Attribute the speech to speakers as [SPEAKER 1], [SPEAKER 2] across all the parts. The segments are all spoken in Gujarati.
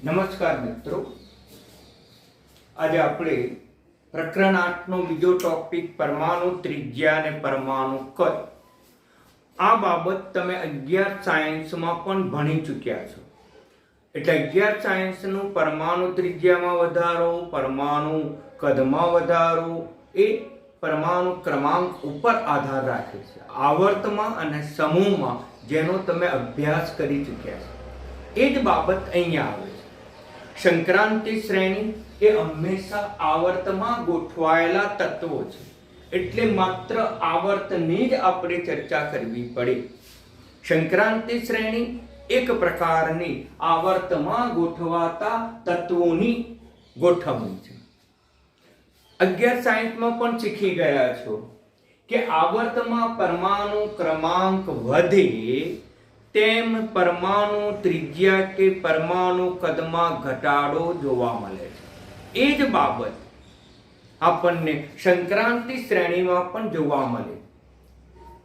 [SPEAKER 1] નમસ્કાર મિત્રો, આજે આપણે પ્રકરણ 8 નો બીજો ટોપિક પરમાણુ ત્રિજ્યા અને પરમાણુ કદ. આ બાબત તમે 11 સાયન્સમાં પણ ભણી ચૂક્યા છો. એટલે 11 સાયન્સનું પરમાણુ ત્રિજ્યામાં વધારો, પરમાણુ કદમાં વધારો એ પરમાણુ ક્રમાંક ઉપર આધાર રાખે છે, આવર્તમાં અને સમૂહમાં, જેનો તમે અભ્યાસ કરી ચૂક્યા છો. એ જ બાબત અહીંયા આવે છે. સંક્રાંતિ શ્રેણી એ હંમેશા આવર્તમાં ગોઠવાયેલા તત્વો છે, એટલે માત્ર આવર્તની જ આપણે ચર્ચા કરવી પડે. સંક્રાંતિ શ્રેણી એક પ્રકારની આવર્તમાં ગોઠવાતા તત્વોની ગોઠવણી છે. 11 સાયન્સમાં પણ શીખી ગયા છો કે આવર્તમાં પરમાણુ ક્રમાંક વધે તેમ પરમાણુ ત્રિજ્યા કે પરમાણુ કદમાં ઘટાડો જોવા મળે છે. એ જ બાબત આપણને સંક્રાંતિ શ્રેણીમાં પણ જોવા મળે,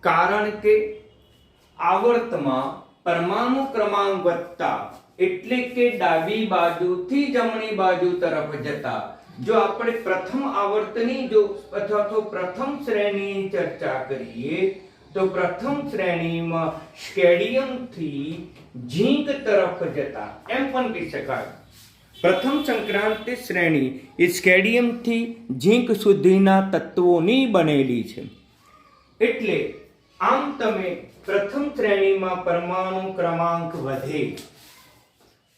[SPEAKER 1] કારણ કે આવર્તમાં પરમાણુ ક્રમાંક વધતા, એટલે કે ડાબી બાજુથી જમણી બાજુ તરફ જતા, જો આપણે પ્રથમ આવર્તની અથવા તો પ્રથમ શ્રેણીની ચર્ચા કરીએ તો પ્રથમ શ્રેણીમાં સ્કેડિયમથી ઝીંક તરફ જતા એમ પણ કહી શકાય. પ્રથમ સંક્રાંતિ શ્રેણી એ સ્કેડિયમથી ઝીંક સુધીના તત્વોની બનેલી છે. એટલે આમ તમે પ્રથમ શ્રેણીમાં પરમાણુ ક્રમાંક વધે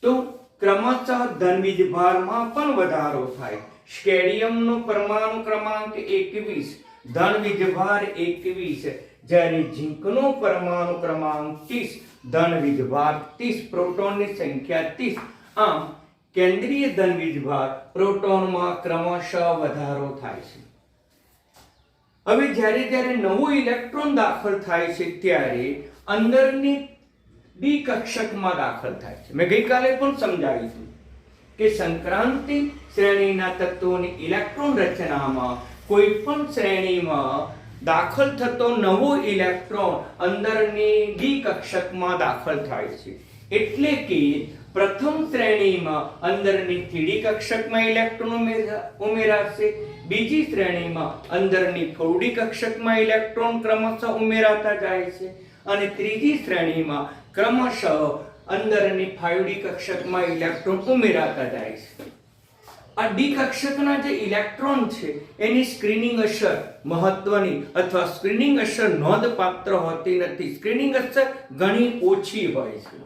[SPEAKER 1] તો ક્રમશઃ ધન વીજભારમાં પણ વધારો થાય. સ્કેડિયમનો પરમાણુ ક્રમાંક 21, ધન વીજભાર 21, જ્યારે ઝીંકનો પરમાણુ ક્રમાંક 30, ધન વીજભાર 30, પ્રોટોનની સંખ્યા 30. આમ કેન્દ્રીય ધન વીજભાર પ્રોટોનમાં ક્રમશઃ વધારો થાય છે. હવે જ્યારે નવો ઇલેક્ટ્રોન દાખલ થાય છે ત્યારે અંદરની ડી કક્ષકમાં દાખલ થાય છે. મેં ગઈકાલે પણ સમજાવ્યું હતું કે સંક્રાંતિ શ્રેણીના તત્વોની ઇલેક્ટ્રોન રચનામાં કોઈ પણ શ્રેણીમાં દાખલ થતો નવો ઇલેક્ટ્રોન અંદરની ડી કક્ષકમાં દાખલ થાય છે. એટલે કે પ્રથમ શ્રેણીમાં અંદરની ડી કક્ષકમાં ઇલેક્ટ્રોન ઉમેરાશે, બીજી શ્રેણીમાં અંદરની ડી કક્ષકમાં ઇલેક્ટ્રોન ક્રમશઃ ઉમેરાતા જાય છે, અને ત્રીજી શ્રેણીમાં ક્રમશઃ અંદરની 5d કક્ષકમાં ઇલેક્ટ્રોન ઉમેરાતા જાય છે. આ ડી કક્ષકના જે ઇલેક્ટ્રોન છે એની સ્ક્રીનિંગ અસર મહત્વની અથવા સ્ક્રીનિંગ અસર નોંધપાત્ર હોતી નથી. સ્ક્રીનિંગ અસર ઘણી ઓછી હોય છે,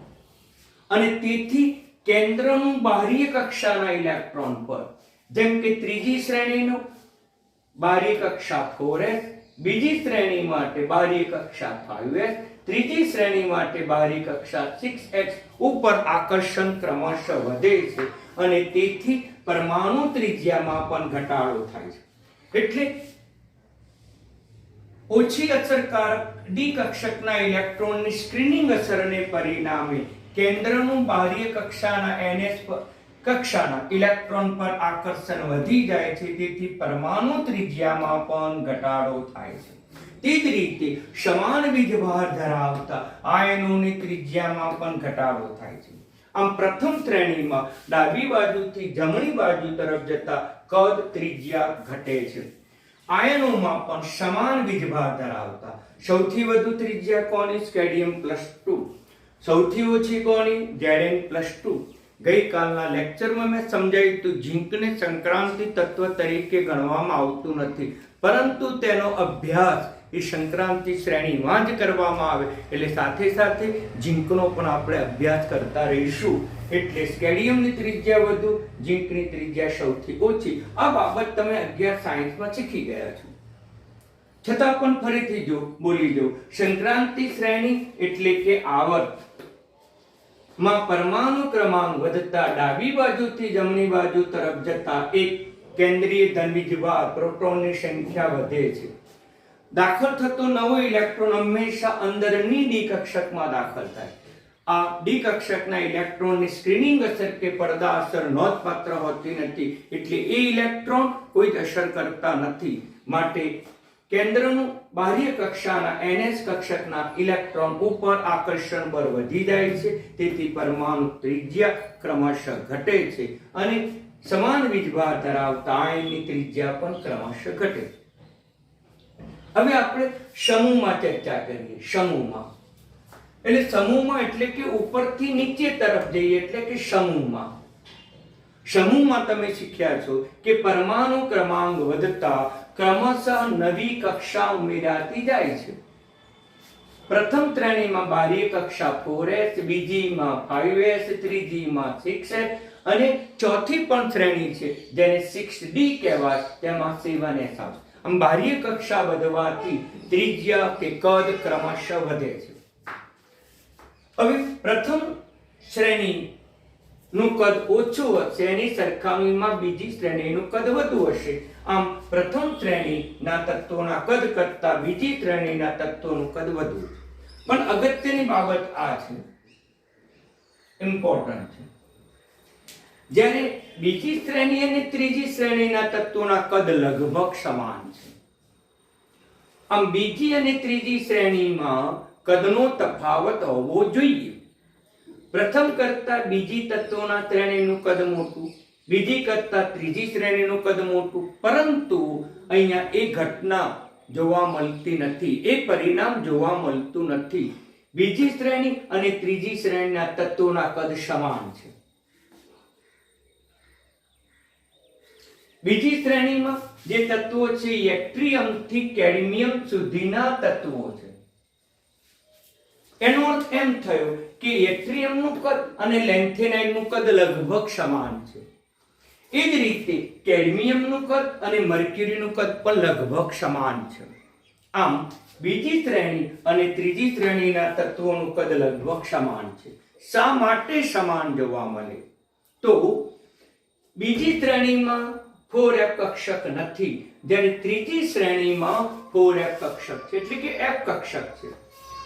[SPEAKER 1] અને તેથી કેન્દ્રનું બાહ્ય કક્ષાના ઇલેક્ટ્રોન પર, જેમ કે ત્રીજી શ્રેણીનો બાહ્ય કક્ષા 4s, બીજી શ્રેણી માટે બાહ્ય કક્ષા 5s, ત્રીજી શ્રેણી માટે બાહ્ય કક્ષા 6s ઉપર આકર્ષણ ક્રમશઃ વધે છે, અને તેથી પરમાણુ ત્રિજ્યામાં પણ ઘટાડો થાય છે. એટલે ઓછી અસરકારક ડી કક્ષકના ઇલેક્ટ્રોનની સ્ક્રીનિંગ અસરને પરિણામે કેન્દ્રનું બાહ્ય કક્ષાના ns કક્ષાના ઇલેક્ટ્રોન પર આકર્ષણ વધી જાય છે, તેથી પરમાણુ ત્રિજ્યામાં પણ ઘટાડો થાય છે. તે જ રીતે સમાન વીજભાર ધરાવતા આયનોની ત્રિજ્યામાં પણ ઘટાડો થાય છે. આમ પ્રથમ શ્રેણીમાં ડાબી બાજુથી જમણી બાજુ તરફ જતા કદ ત્રિજ્યા ઘટે છે. આયનોમાં પણ સમાન વીજભાર ધરાવતા સૌથી વધુ ત્રિજ્યા કોની? સ્કેડિયમ +2. સૌથી ઓછી કોની? Zn+2. ગઈકાલના લેક્ચરમાં મેં સમજાવ્યું હતું, ઝીંકને સંક્રાંતિ તત્વ તરીકે ગણવામાં આવતું નથી, પરંતુ તેનો અભ્યાસ એ સંક્રાંતિ શ્રેણીમાં જ કરવામાં આવે. એટલે સાથે સાથે ઝીંકનો પણ આપણે અભ્યાસ કરતા રહીશું. એટલે સ્કેડિયમની ત્રિજ્યા વધુ, ઝીંકની ત્રિજ્યા સૌથી ઓછી. આ બાબત તમે 11 સાયન્સમાં શીખી ગયા છો. છતાં પણ ફરીથી બોલી જાઉં, સંક્રાંતિ શ્રેણી એટલે કે આવર્ત માં પરમાણુ ક્રમાંક વધતા ડાબી બાજુથી જમણી બાજુ તરફ જતા એક કેન્દ્રીય ધન વીજભાર પ્રોટોનની સંખ્યા વધે છે. દાખલ થતો નવો ઇલેક્ટ્રોન હંમેશા અંદરની ડી કક્ષકમાં દાખલ થાય. આ ડી કક્ષકના ઇલેક્ટ્રોનની સ્ક્રીનિંગ અસર કે પડદા અસર નોંધપાત્ર હોતી નથી, એટલે એ ઇલેક્ટ્રોન કોઈ જ અસર કરતા નથી. માટે કેન્દ્રનું બાહ્ય કક્ષાના NS કક્ષકના ઇલેક્ટ્રોન ઉપર આકર્ષણ બળ વધી જાય છે, તેથી પરમાણુ ત્રિજ્યા ક્રમશઃ ઘટે છે અને સમાન વીજભાર ધરાવતા આયનની ત્રિજ્યા પણ ક્રમશઃ ઘટે છે. હવે આપણે સમૂહમાં ચર્ચા કરીએ. સમૂહમાં એટલે કે ઉપરથી નીચે તરફ જઈએ એટલે કે સમૂહમાં તમે શીખ્યા છો કે પરમાણુ ક્રમાંક વધતા ક્રમશઃ નવી કક્ષા ઉમેરાતી જાય છે. પ્રથમ શ્રેણીમાં બાહ્ય કક્ષા 4s, બીજીમાં 5s, ત્રીજીમાં 6s અને ચોથી પણ શ્રેણી છે જેને 6d કહેવાય, તેમાં 7s આવે. આમ બાહ્ય કક્ષા વધવાથી ત્રિજ્યા કે કદ ક્રમશઃ વધે છે. હવે પ્રથમ શ્રેણી નું કદ ઓછું હશે, એની સરખામણીમાં બીજી શ્રેણીનું કદ વધુ હશે. આમ પ્રથમ શ્રેણીના તત્વોના કદ કરતા બીજી શ્રેણીના તત્વોનું કદ વધુ છે. પણ અગત્યની બાબત આ છે, ઇમ્પોર્ટન્ટ છે, જ્યારે બીજી શ્રેણી અને ત્રીજી શ્રેણીના તત્વોના કદ લગભગ સમાન છે. આમ બીજી અને ત્રીજી શ્રેણીમાં કદનો તફાવત હોવો જોઈએ. પ્રથમ કરતા બીજી તત્વોના શ્રેણીનું કદ મોટું, બીજી કરતા ત્રીજી શ્રેણીનું કદ મોટું, પરંતુ અહીંયા એ ઘટના જોવા મળતી નથી, એ પરિણામ જોવા મળતું નથી. બીજી શ્રેણી અને ત્રીજી શ્રેણીના તત્વોના કદ સમાન છે. બીજી શ્રેણીમાં જે તત્વો છે એટ્રિયમ થી કેડમિયમ સુધીના તત્વો છે. એનો અર્થ એમ થયો કે એટ્રિયમનું કદ અને લેન્થેનાઇડનું કદ લગભગ સમાન છે. એ જ રીતે કેડમિયમનું કદ અને મર્ક્યુરીનું કદ પણ લગભગ સમાન છે. આમ બીજી શ્રેણી અને ત્રીજી શ્રેણીના તત્વોનું કદ લગભગ સમાન છે. શા માટે સમાન જોવા મળે? તો બીજી શ્રેણીમાં 4f કક્ષક નથી, જ્યારે ત્રીજી શ્રેણીમાં 4f કક્ષક છે, એટલે કે f કક્ષક છે.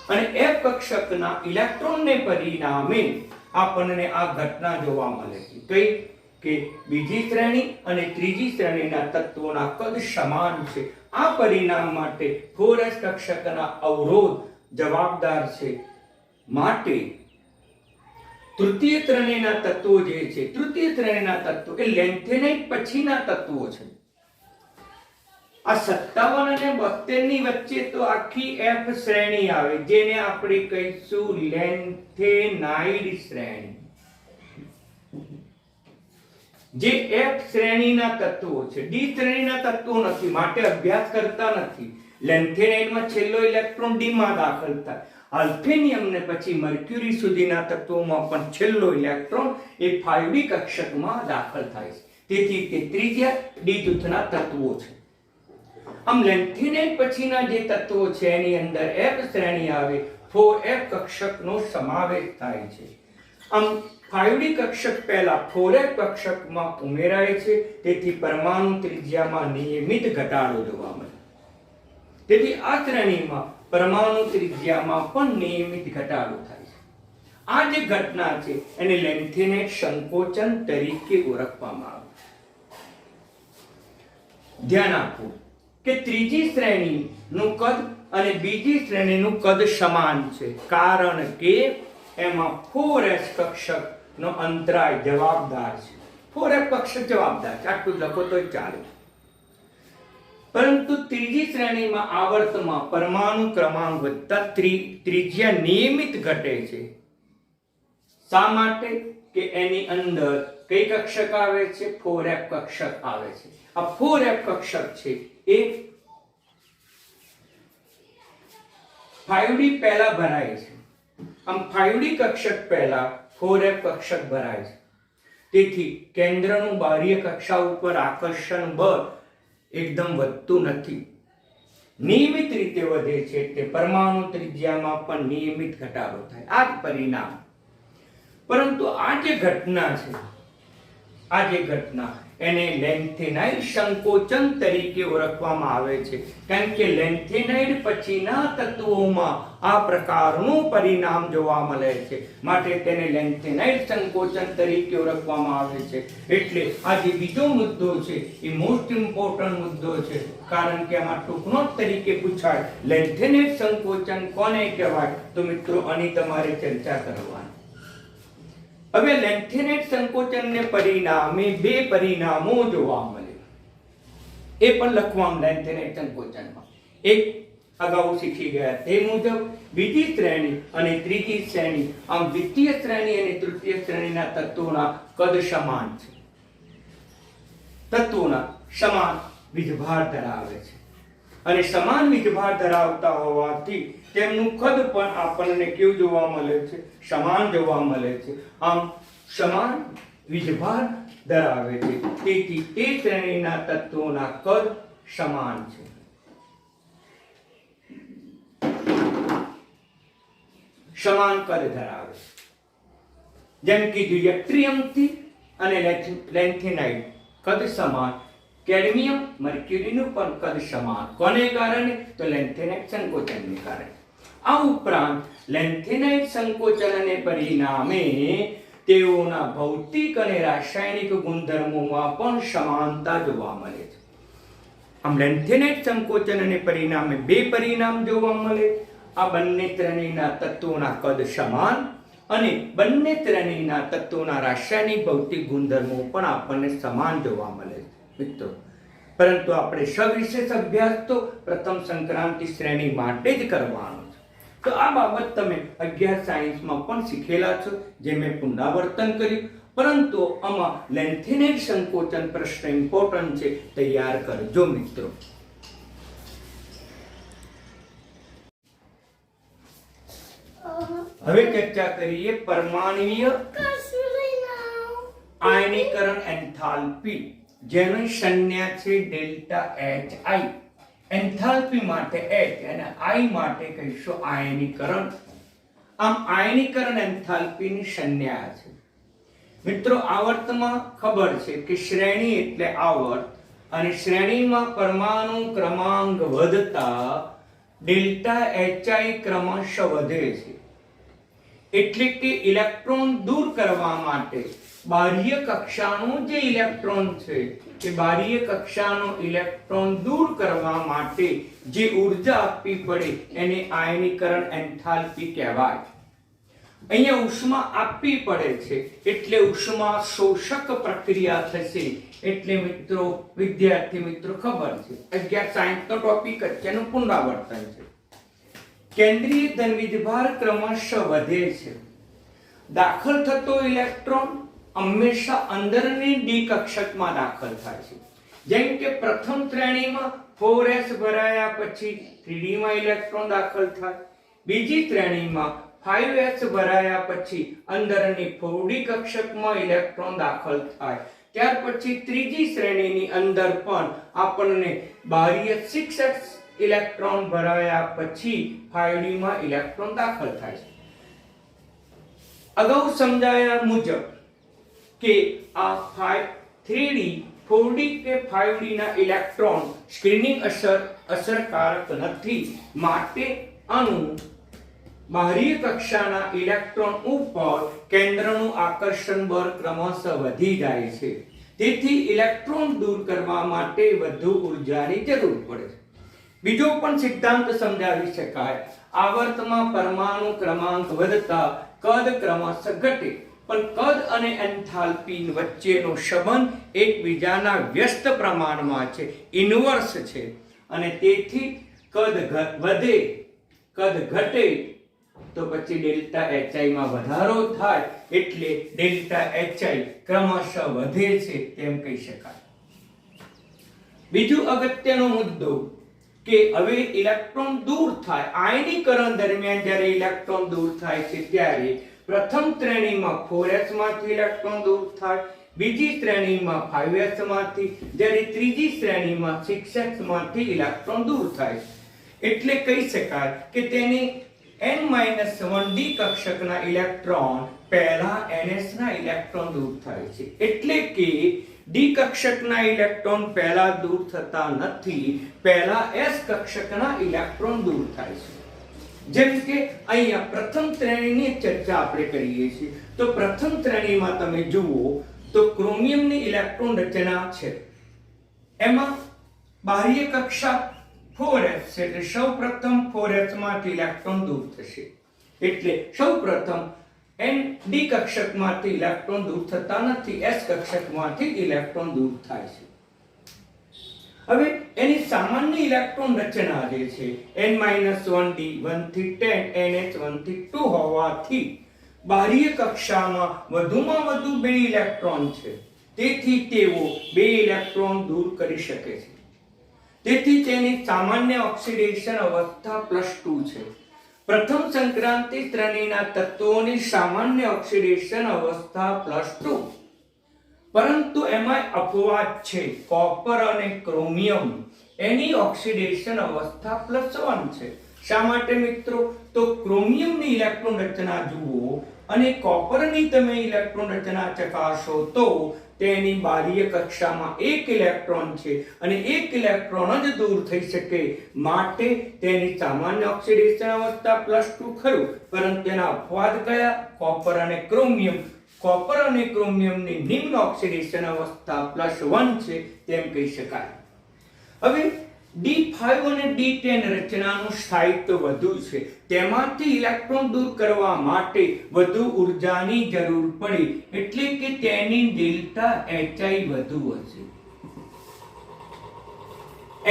[SPEAKER 1] અને f કક્ષકના ઇલેક્ટ્રોનને પરિણામે આપણને આ ઘટના જોવા મળે છે. કઈ? કે બીજી શ્રેણી અને ત્રીજી શ્રેણીના તત્વોના કદ સમાન છે. આ પરિણામ માટે 4s કક્ષકના અવરોધ જવાબદાર છે. માટે તૃતીય શ્રેણીના તત્વો જે છે, તૃતીય શ્રેણીના તત્વો એ લેન્થેનાઇડ પછીના તત્વો છે. આ 57 અને 72 ની વચ્ચે તો આખી f શ્રેણી આવે, જેને આપણે કહીશું લેન્થેનાઇડ શ્રેણી. જે f શ્રેણીના તત્વો છે, d શ્રેણીના તત્વો નથી, માટે અભ્યાસ કરતા નથી. લેન્થેનાઇડમાં છેલ્લો ઇલેક્ટ્રોન d માં દાખલ થાય. અલ્ફેનિયમ ને પછી મર્ક્યુરી સુધીના તત્વોમાં પણ છેલ્લો ઇલેક્ટ્રોન એ 5d કક્ષકમાં દાખલ થાય છે. તેથી તે ત્રીજા d જૂથના તત્વો છે. આમ લેન્થેનાઇડ પછીના જે તત્વો છે એની અંદર f શ્રેણી આવે, 4f કક્ષકનો સમાવેશ થાય છે. આમ 5d કક્ષક પહેલા 4f કક્ષકમાં ઉમેરાય છે, તેથી પરમાણુ ત્રિજ્યામાં નિયમિત ઘટાડો જોવા મળે. તેથી આ શ્રેણીમાં પરમાણુ ત્રિજ્યામાં પણ નિયમિત ઘટાડો થાય છે. આ જે ઘટના છે એને લેન્થેનાઇડ સંકોચન તરીકે ઓળખવામાં આવે છે. ધ્યાન આપો કે ત્રીજી શ્રેણીનું કદ અને બીજી શ્રેણીનું કદ સમાન છે, કારણ કે એમાં 4s કક્ષકનો અંતરાય જવાબદાર છે. 4f કક્ષક જવાબદાર છે, આટલું લખો તો ચાલે. પરંતુ ત્રીજી શ્રેણીમાં આવર્તમાં પરમાણુ ક્રમાંક વધતા ત્રિજ્યા નિયમિત ઘટે છે. શા માટે? કે એની અંદર કઈ કક્ષક આવે છે? 4f કક્ષક આવે છે. આ 4f કક્ષક છે એ 5d પહેલા ભરાય છે. આમ 5d કક્ષક પહેલા 4f કક્ષક ભરાય છે. તેથી કેન્દ્રનું બાહ્ય કક્ષા ઉપર આકર્ષણ બળ એકદમ વધતું નથી, નિયમિત રીતે વધે છે. તે પરમાણુ ત્રિજ્યામાં પણ નિયમિત ઘટાડો થાય. આ જ પરિણામ. પરંતુ આ જે ઘટના છે, આ જે ઘટના એને લેન્થેનાઇડ સંકોચન તરીકે ઓળખવામાં આવે છે, કારણ કે લેન્થેનાઇડ પછીના તત્વોમાં આ પ્રકારનું પરિણામ જોવા મળે છે, માટે તેને લેન્થેનાઇડ સંકોચન તરીકે ઓળખવામાં આવે છે. એટલે આ જે બીજો મુદ્દો છે એ મોસ્ટ ઇમ્પોર્ટન્ટ મુદ્દો છે, કારણ કે આમાં ટૂંકનો તરીકે પૂછાય લેન્થેનાઇડ સંકોચન કોને કહેવાય, તો મિત્રો આની તમારે ચર્ચા કરવાની. હવે લેન્થેનાઇડ સંકોચનને પરિણામે બે પરિણામો જોવા મળે, એ પણ લખવાનું લેન્થેનાઇડ સંકોચનમાં. એક અગાઉ શીખી ગયા તે મુજબ બીજી શ્રેણી અને ત્રીજી શ્રેણી, આમ દ્વિતીય શ્રેણી અને તૃતીય શ્રેણીના તત્વોના કદ સમાન છે, તત્વોના સમાન વીજભાર ધરાવે છે, અને સમાન વીજભાર ધરાવતા હોવાથી તેમનું કદ પણ આપણને કેવું જોવા મળે છે, સમાન જોવા મળે છે. આમ સમાન વીજભાર ધરાવે છે, તેથી તે શ્રેણીના તત્વોના કદ સમાન છે. સમાન કદ ધરાવે છે. જેમ કે યટ્રિયમથી અને લેન્થેનાઇડ કદ સમાન, કેડમિયમ મર્ક્યુરીનું પણ કદ સમાન. કોને કારણે? તો લેન્થેનાઇડ સંકોચનને કારણે. આ ઉપરાંત લેન્થેનાઇડ સંકોચનને પરિણામે તેઓના ભૌતિક અને રાસાયણિક ગુણધર્મોમાં પણ સમાનતા જોવા મળે છે. આમ લેન્થેનાઇડ સંકોચનને પરિણામે બે પરિણામ જોવા મળે. આ બંને શ્રેણીના તત્વોના કદ સમાન અને બંને શ્રેણીના તત્વોના રાસાયણિક ભૌતિક ગુણધર્મો પણ આપણને સમાન જોવા મળે છે મિત્રો. પરંતુ આપણે સવિશેષ અભ્યાસ તો પ્રથમ સંક્રાંતિ શ્રેણી માટે જ કરવાનો છે. તો આ બાબત તમે 11 સાયન્સમાં પણ શીખેલા છો, જે મેં પુનરાવર્તન કર્યું. પરંતુ આમાં લેન્થેનાઇડ સંકોચન પ્રશ્ન ઇમ્પોર્ટન્ટ છે, તૈયાર કરજો મિત્રો. હવે ચર્ચા કરીએ પરમાણુય આયનીકરણ એન્થાલ્પી, જેની સંજ્ઞા છે ડેલ્ટા HI. એન્થાલ્પી માટે H અને I માટે કહીશું આયનીકરણ. આમ આયનીકરણ એન્થાલ્પીની સંજ્ઞા છે મિત્રો. આવર્તમાં ખબર છે કે શ્રેણી એટલે આવર્ત, અને શ્રેણીમાં પરમાણુ ક્રમાંક વધતા ડેલ્ટા HI ક્રમશઃ વધે છે. એટલે કે ઇલેક્ટ્રોન દૂર કરવા માટે બાહ્ય કક્ષાનો જે ઇલેક્ટ્રોન છે, કે બાહ્ય કક્ષાનો ઇલેક્ટ્રોન દૂર કરવા માટે જે ઊર્જા આપવી પડે એને આયનીકરણ એન્થાલ્પી કહેવાય. અહીંયા ઉષ્મા આપવી પડે છે એટલે ઉષ્મા શોષક પ્રક્રિયા થશે. એટલે મિત્રો વિદ્યાર્થી મિત્રો ખબર છે 11 સાયન્સનો ટોપિક જ છે, એનું પુનરાવર્તન છે. કેન્દ્રીય ધન વીજભાર ક્રમશઃ વધે છે. દાખલ થતો ઇલેક્ટ્રોન હંમેશા અંદરની ડી કક્ષકમાં દાખલ થાય છે. જેમ કે પ્રથમ શ્રેણીમાં 4s ભરાયા પછી 3d માં ઇલેક્ટ્રોન દાખલ થાય, બીજી શ્રેણીમાં 5s ભરાયા પછી અંદરની 4d કક્ષકમાં ઇલેક્ટ્રોન દાખલ થાય, ત્યાર પછી ત્રીજી શ્રેણીની અંદર પણ આપણને બાહ્ય 6s ઇલેક્ટ્રોન ભરાયા પછી 5d માં ઇલેક્ટ્રોન દાખલ થાય છે. અગાઉ સમજાયા મુજબ કે આ 3d 4d કે 5d ના ઇલેક્ટ્રોન સ્ક્રીનિંગ અસરકારક નથી, માટે આનું બાહ્ય કક્ષાના ઇલેક્ટ્રોન ઉપર કેન્દ્રનું આકર્ષણ બળ ક્રમશઃ વધી જાય છે. તેથી ઇલેક્ટ્રોન દૂર કરવા માટે વધુ ઊર્જાની જરૂર પડે છે. બીજો પણ સિદ્ધાંત સમજાવી શકાય. આવર્તમાં પરમાણુ ક્રમાંક વધતા કદ ક્રમશઃ ઘટે, પણ કદ અને એન્થાલ્પી વચ્ચેનો સંબંધ એકબીજાના વ્યસ્ત પ્રમાણમાં છે, ઇન્વર્સ છે, અને તેથી કદ વધે કદ ઘટે તો પછી ડેલ્ટા HI માં વધારો થાય, એટલે ડેલ્ટા HI ક્રમશઃ વધે છે તેમ કહી શકાય. બીજું અગત્યનો મુદ્દો કે હવે ઇલેક્ટ્રોન દૂર થાય, આયનીકરણ દરમિયાન જ્યારે ઇલેક્ટ્રોન દૂર થાય છે ત્યારે પ્રથમ શ્રેણીમાં 4s માંથી ઇલેક્ટ્રોન દૂર થાય, બીજી શ્રેણીમાં 5s માંથી, જ્યારે ત્રીજી શ્રેણીમાં 6s માંથી ઇલેક્ટ્રોન દૂર થાય. એટલે કહી શકાય કે તેની n-1d કક્ષકના ઇલેક્ટ્રોન પહેલા ns ના ઇલેક્ટ્રોન દૂર થાય છે. એટલે કે ડી કક્ષકના ઇલેક્ટ્રોન પહેલા દૂર થતા નથી, પહેલા એસ કક્ષકના ઇલેક્ટ્રોન દૂર થાય છે. જેમ કે અહીંયા પ્રથમ શ્રેણીની ચર્ચા આપણે કરીએ છીએ, તો પ્રથમ શ્રેણીમાં તમે જુઓ તો ક્રોમિયમની ઇલેક્ટ્રોન રચના છે. એમાં બાહ્ય કક્ષા 4s છે, એટલે સૌપ્રથમ 4s માંથી ઇલેક્ટ્રોન દૂર થશે. એટલે સૌપ્રથમ ડી કક્ષકમાંથી ઇલેક્ટ્રોન દૂર થતા નથી, એસ કક્ષકમાંથી ઇલેક્ટ્રોન દૂર થાય છે. હવે એની સામાન્ય ઇલેક્ટ્રોન રચના જે છે n-1d 1 થી 10 nh 1 થી 2 હોવાથી બાહ્ય કક્ષામાં વધુમાં વધુ 2 ઇલેક્ટ્રોન છે, તેથી તેઓ 2 ઇલેક્ટ્રોન દૂર કરી શકે છે. તેથી તેની સામાન્ય ઓક્સિડેશન અવસ્થા +2 છે. પ્રથમ સંક્રાંતિ શ્રેણીના તત્વોની સામાન્ય ઓક્સિડેશન અવસ્થા +2, પરંતુ એમાં અપવાદ છે. કોપર અને ક્રોમિયમ એની ઓક્સિડેશન અવસ્થા +1 છે. શા માટે મિત્રો? તો ક્રોમિયમની ઇલેક્ટ્રોન રચના જુઓ અને કોપરની તમે ઇલેક્ટ્રોન રચના ચકાસો તો તેની બાહ્ય કક્ષામાં 1 ઇલેક્ટ્રોન છે અને 1 ઇલેક્ટ્રોન જ દૂર થઈ શકે, માટે તેની સામાન્ય ઓક્સિડેશન અવસ્થા +2 ખરું, પરંતુ તેના અપવાદ કયા? કોપર અને ક્રોમિયમ. કોપર અને ક્રોમિયમની નિમ્ન ઓક્સિડેશન અવસ્થા +1 છે તેમ કહી શકાય. હવે D5 અને D10 રચનાનું સ્થાયિત્વ વધુ છે, તેમાંથી ઇલેક્ટ્રોન દૂર કરવા માટે વધુ ઉર્જાની જરૂર પડી, એટલે કે તેની ડેલ્ટા HI વધુ હશે.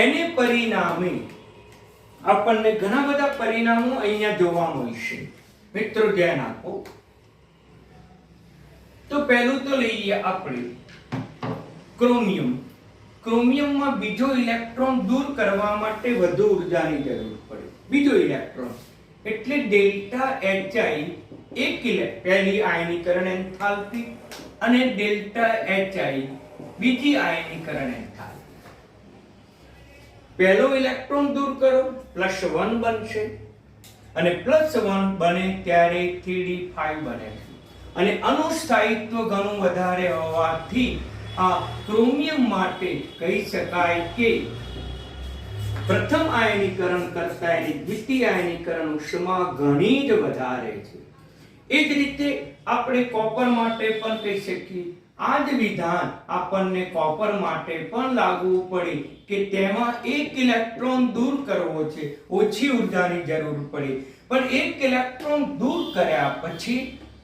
[SPEAKER 1] એને પરિણામે આપણને ઘણા બધા પરિણામો અહીંયા જોવા મળશે. મિત્રો ધ્યાન આપો. તો પહેલું તો લઈએ આપણે ક્રોમિયમ. ક્રોમિયમમાં બીજો ઇલેક્ટ્રોન દૂર કરવા માટે વધુ ઉર્જાની જરૂર પડે. બીજો ઇલેક્ટ્રોન એટલે ડેલ્ટા HI પહેલી આયનીકરણ એન્થાલ્પી અને ડેલ્ટા HI બીજી આયનીકરણ એન્થાલ્પી. પહેલો ઇલેક્ટ્રોન દૂર કરો +1 બનશે અને +1 બને ત્યારે 3d5 બને છે અને આનું સ્થાયિત્વ ઘણું વધારે હોવાથી આ ક્રોમિયમ માટે કહી શકાય કે પ્રથમ આયનીકરણ કરતા એની દ્વિતીય આયનીકરણ ઉષ્મા ઘણી જ વધારે છે. એ જ રીતે આપણે કોપર માટે પણ કહી શકીએ. આ જ વિધાન આપણને કોપર માટે પણ લાગુ પડે કે તેમાં 1 ઇલેક્ટ્રોન દૂર કરવો છે, ઓછી ઉર્જાની જરૂર પડે, પણ 1 ઇલેક્ટ્રોન દૂર કર્યા પછી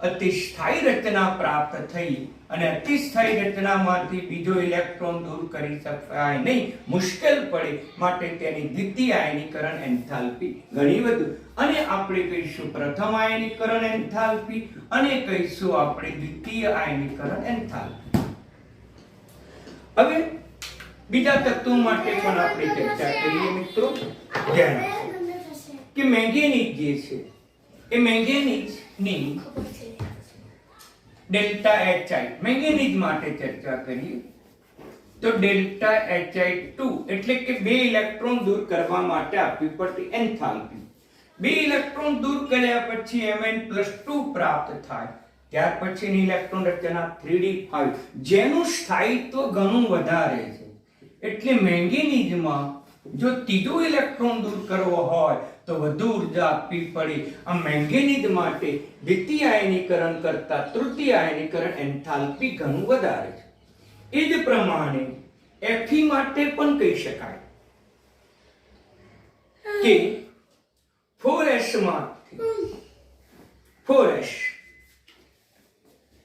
[SPEAKER 1] અતિસ્થાયી રચના પ્રાપ્ત થઈ અને અતિસ્થાયી રચનામાંથી બીજો ઇલેક્ટ્રોન દૂર કરી શકાય નહીં, મુશ્કેલ પડે, માટે તેની દ્વિતીય આયનીકરણ એન્થાલ્પી ઘણી વધુ. અને આપણે કહીશું પ્રથમ આયનીકરણ એન્થાલ્પી અને કહીશું આપણે દ્વિતીય આયનીકરણ એન્થાલ્પી. હવે બીજા તત્વો માટે પણ આપણે ચર્ચા કરીએ. મિત્રો ધ્યાન આપો કે મેંગેનીઝ જે છે એ મેંગેનીઝની ડેલ્ટા HI મેંગેનીઝ માટે ચર્ચા કરીએ તો ડેલ્ટા HI2 એટલે કે 2 ઇલેક્ટ્રોન દૂર કરવા માટે આપવી પડતી એન્થાલ્પી. 2 ઇલેક્ટ્રોન દૂર કર્યા પછી Mn+2 પ્રાપ્ત થાય, ત્યાર પછીની ઇલેક્ટ્રોન રચના 3d5 જેનું સ્થાયિત્વ ઘણું વધારે છે. એટલે મેંગેનીઝમાં જો ત્રીજો ઇલેક્ટ્રોન દૂર કરવો હોય તો વધુ ઉર્જા આપવી પડે. આ મેંગેનીઝ માટે દ્વિતીય આયનીકરણ કરતા તૃતીય આયનીકરણ એન્થાલ્પી ઘણું વધારે છે. એ જ પ્રમાણે Fe માટે પણ કહી શકાય કે 4s માંથી 4s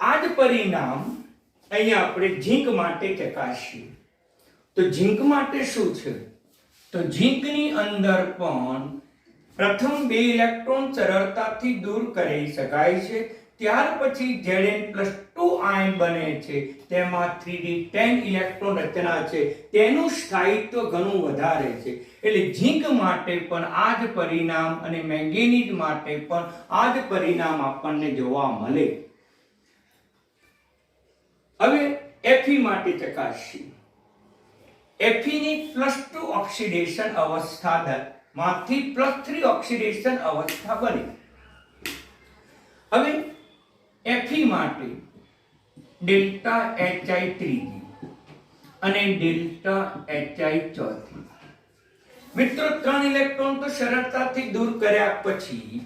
[SPEAKER 1] આ જ પરિણામ અહીંયા આપણે ઝીંક માટે ચકાસીએ. તો ઝીંક માટે શું છે? તો ઝીંકની અંદર પણ પ્રથમ 2 ઇલેક્ટ્રોન સરળતાથી દૂર કરી શકાય છે, ત્યાર પછી Zn+2 આયન બને છે, તેમાં 3d10 ઇલેક્ટ્રોન રચના છે, તેનું સ્થાયિત્વ ઘણું વધારે છે. એટલે ઝીંક માટે પણ આ જ પરિણામ અને મેંગેનીઝ માટે પણ આ જ પરિણામ આપણને જોવા મળે. હવે Fe માટે ચકાસીએ. Fe ની +2 ઓક્સિડેશન અવસ્થા માંથી +3 ઓક્સિડેશન અવસ્થા બને. હવે Fe માટે ડેલ્ટા HI3 અને ડેલ્ટા HI ચોથી. મિત્રો 3 ઇલેક્ટ્રોન તો સરળતાથી દૂર કર્યા પછી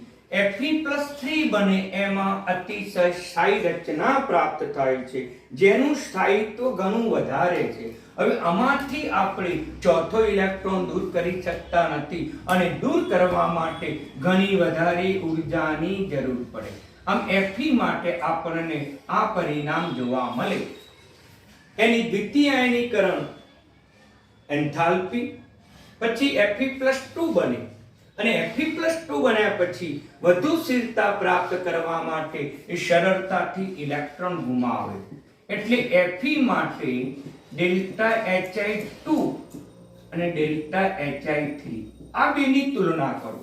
[SPEAKER 1] Fe+3 બને એમાં અતિશય સ્થાયી રચના પ્રાપ્ત થાય છે, જેનું સ્થાયિત્વ ઘણું વધારે છે. હવે આમાંથી આપણે ચોથો ઇલેક્ટ્રોન દૂર કરી શકતા નથી અને દૂર કરવા માટે ઘણી વધારે ઊર્જાની જરૂર પડે. આમ Fe માટે આપણને આ પરિણામ જોવા મળે. એની દ્વિતીય આયનીકરણ એન્થાલ્પી, પછી Fe+2 બને અને Fe+2 બન્યા પછી વધુ સ્થિરતા પ્રાપ્ત કરવા માટે એ સરળતાથી ઇલેક્ટ્રોન ગુમાવે. એટલે Fe માટે ડેલ્ટા HI2 અને ડેલ્ટા HI3 આ બેની તુલના કરો.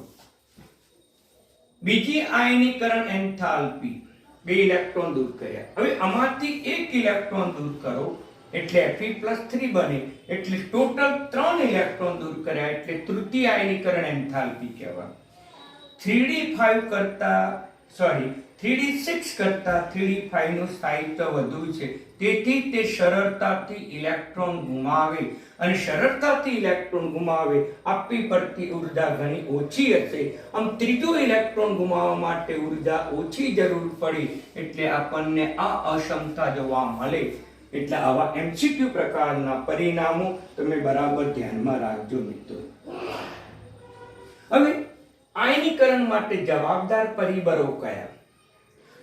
[SPEAKER 1] બીજી આયનીકરણ એન્થાલ્પી, 2 ઇલેક્ટ્રોન દૂર કર્યા. હવે આમાંથી એક ઇલેક્ટ્રોન દૂર કરો એટલે Fe+3 બને, એટલે ટોટલ 3 ઇલેક્ટ્રોન દૂર કર્યા એટલે તૃતીય આયનીકરણ એન્થાલ્પી કહેવાય. 3d6 કરતા 3d5 નું સ્થાયિત્વ વધુ છે, તેથી તે સરળતાથી ઇલેક્ટ્રોન ગુમાવે અને સરળતાથી ઇલેક્ટ્રોન ગુમાવે આપવી પડતી ઉર્જા ઘણી ઓછી હશે. આમ ત્રીજો ઇલેક્ટ્રોન ગુમાવવા માટે ઉર્જા ઓછી જરૂર પડે એટલે આપણને આ અક્ષમતા જોવા મળે. એટલે આવા MCQ પ્રકારના પરિણામો તમે બરાબર ધ્યાનમાં રાખજો મિત્રો. હવે આયનીકરણ માટે જવાબદાર પરિબળો કયા?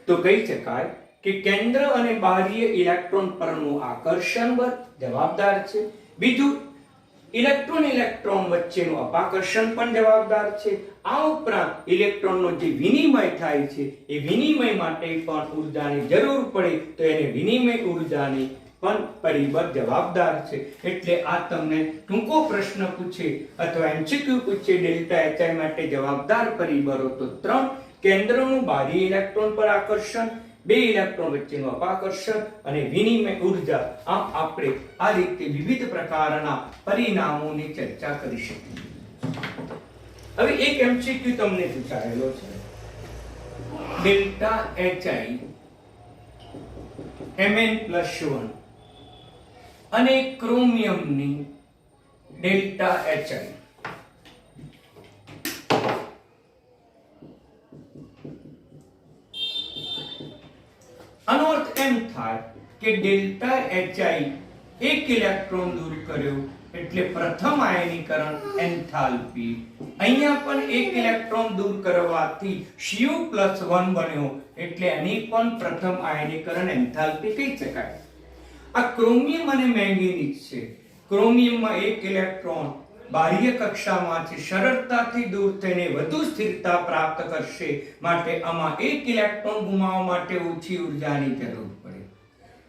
[SPEAKER 1] તો કહી શકાય કે કેન્દ્ર અને બાહ્ય ઇલેક્ટ્રોન પરનું આકર્ષણ બળ જવાબદાર છે. બીજું, ઇલેક્ટ્રોન વચ્ચેનું અપાકર્ષણ પણ જવાબદાર છે. આ ઉપરાંત ઇલેક્ટ્રોનનો જે વિનિમય થાય છે એ વિનિમય માટે પણ ઉર્જાની જરૂર પડે, તો એને વિનિમય ઉર્જાની પણ પરિબળ જવાબદાર છે. એટલે આ તમને ટૂંકો પ્રશ્ન પૂછે અથવા MCQ પૂછે ડેલ્ટા HI માટે જવાબદાર પરિબળો તો 3: કેન્દ્રનું બાહ્ય ઇલેક્ટ્રોન પર આકર્ષણ, 2 ઇલેક્ટ્રોન વચ્ચેનું અપાકર્ષણ અને વિનિમય ઉર્જા. આમ આપણે આ રીતે વિવિધ પ્રકારના પરિણામોની ચર્ચા કરી શકીએ. હવે એક MCQ તમને પૂછાયેલો છે. ડેલ્ટા HI Mn+1 અને ક્રોમિયમની ડેલ્ટા HI. આનો અર્થ એમ થાય કે ડેલ્ટા HI એક ઇલેક્ટ્રોન દૂર કર્યો એટલે પ્રથમ આયનીકરણ એન્થાલ્પી. અહીંયા પણ એક ઇલેક્ટ્રોન દૂર કરવાથી Cu+1 બન્યો એટલે આની પણ પ્રથમ આયનીકરણ એન્થાલ્પી કહી શકાય. આ ક્રોમિયમ અને મેંગેનીઝ છે. ક્રોમિયમમાં એક ઇલેક્ટ્રોન બાહ્ય કક્ષામાંથી સરળતાથી દૂર થઈને વધુ સ્થિરતા પ્રાપ્ત કરશે, માટે આમાં એક ઇલેક્ટ્રોન ગુમાવવા માટે ઓછી ઉર્જાની જરૂર પડે.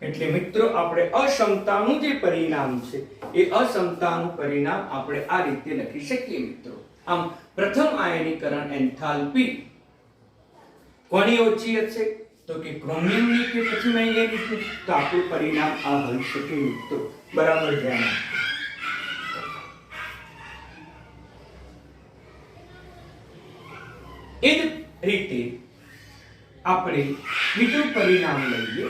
[SPEAKER 1] એટલે મિત્રો આપણે અક્ષમતાનું જે પરિણામ છે એ અક્ષમતાનું પરિણામ આપણે આ રીતે લખી શકીએ મિત્રો. આમ પ્રથમ આયનીકરણ એન્થાલ્પી કોની ઓછી હશે? તો કે ક્રોમિયમની કે પછી મેંગેનીઝની. તો આપણું પરિણામ આ હોઈ શકે મિત્રો. બરાબર ધ્યાન આપો. એ જ રીતે આપણે બીજું પરિણામ લઈએ.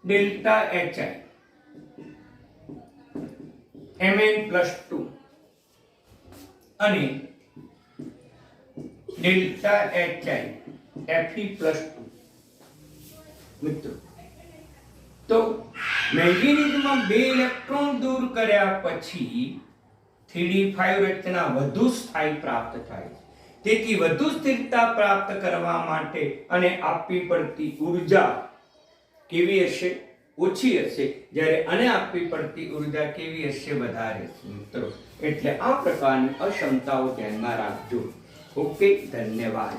[SPEAKER 1] ડેલ્ટા HI Mn+2 અને ડેલ્ટા HI Fe+2. મિત્રો તો મેંગેનીઝમાં 2 ઇલેક્ટ્રોન દૂર કર્યા પછી 3d5 રચના વધુ સ્થાયી પ્રાપ્ત થાય છે. તેથી વધુ સ્થિરતા પ્રાપ્ત કરવા માટે અને આપવી પડતી ઉર્જા કેવી હશે? ઓછી હશે. જ્યારે આને આપવી પડતી ઉર્જા કેવી હશે? વધારે હશે મિત્રો. એટલે આ પ્રકારની અક્ષમતાઓ ધ્યાનમાં રાખજો. ઓકે, ધન્યવાદ.